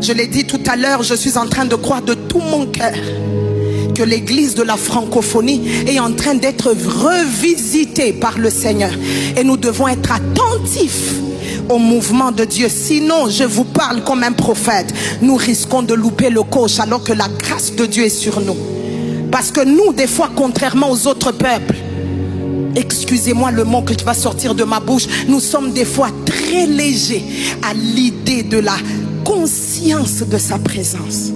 Je l'ai dit tout à l'heure, je suis en train de croire de tout mon cœur que l'église de la francophonie est en train d'être revisitée par le Seigneur. Et nous devons être attentifs au mouvement de Dieu. Sinon, je vous parle comme un prophète, nous risquons de louper le coche alors que la grâce de Dieu est sur nous. Parce que nous, des fois, contrairement aux autres peuples, excusez-moi le mot que va sortir de ma bouche, nous sommes des fois très légers à l'idée de la conscience de sa présence.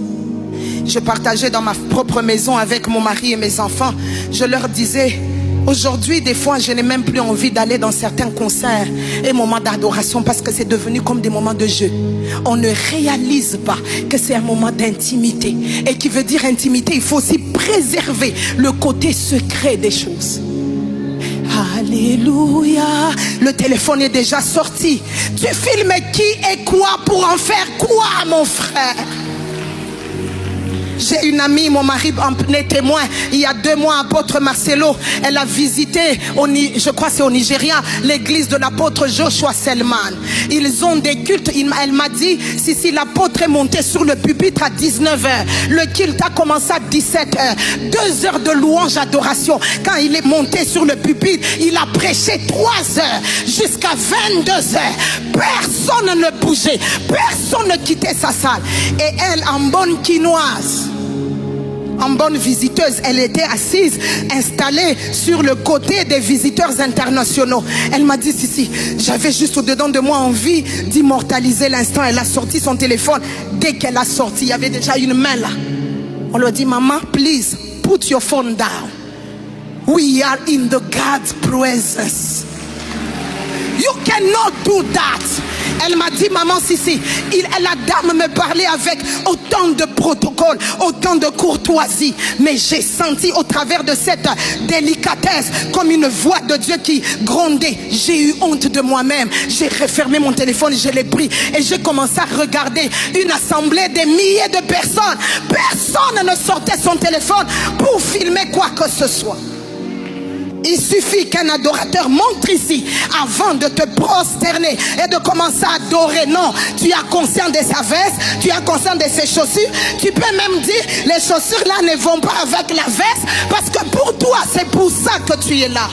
Je partageais dans ma propre maison avec mon mari et mes enfants. Je leur disais, aujourd'hui, des fois, je n'ai même plus envie d'aller dans certains concerts et moments d'adoration parce que c'est devenu comme des moments de jeu. On ne réalise pas que c'est un moment d'intimité. Et qui veut dire intimité, il faut aussi préserver le côté secret des choses. Alléluia. Le téléphone est déjà sorti. Tu filmes qui et quoi pour en faire quoi, mon frère? J'ai une amie, mon mari en est témoin. Il y a 2 mois, apôtre Marcelo, elle a visité, je crois c'est au Nigeria, l'église de l'apôtre Joshua Selman. Ils ont des cultes. Elle m'a dit, si l'apôtre est monté sur le pupitre à 19h, le culte a commencé à 17h, 2 heures de louange, adoration. Quand il est monté sur le pupitre, il a prêché 3 heures jusqu'à 22h. Personne ne bougeait, personne ne quittait sa salle. Et elle, en bonne quinoise, en bonne visiteuse, elle était assise, installée sur le côté des visiteurs internationaux. Elle m'a dit, si, j'avais juste au-dedans de moi envie d'immortaliser l'instant. Elle a sorti son téléphone. Dès qu'elle a sorti, il y avait déjà une main là. On lui a dit, maman, please, put your phone down. We are in the God's presence. You cannot do that. Elle m'a dit, maman, si. La dame me parlait avec autant de protocole, autant de courtoisie. Mais j'ai senti au travers de cette délicatesse comme une voix de Dieu qui grondait. J'ai eu honte de moi-même. J'ai refermé mon téléphone, je l'ai pris. Et j'ai commencé à regarder une assemblée de milliers de personnes. Personne ne sortait son téléphone pour filmer quoi que ce soit. Il suffit qu'un adorateur monte ici avant de te prosterner et de commencer à adorer. Non, tu as conscience de sa veste, tu as conscience de ses chaussures. Tu peux même dire, les chaussures là ne vont pas avec la veste parce que pour toi, c'est pour ça que tu es là.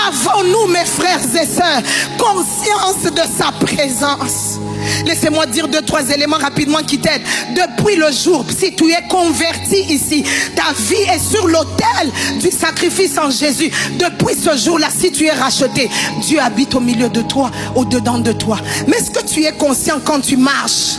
Avons-nous, mes frères et sœurs, conscience de sa présence? Laissez-moi dire 2-3 éléments rapidement qui t'aident. Depuis le jour, si tu es converti ici, ta vie est sur l'autel du sacrifice en Jésus. Depuis ce jour-là, si tu es racheté, Dieu habite au milieu de toi, au-dedans de toi. Mais est-ce que tu es conscient quand tu marches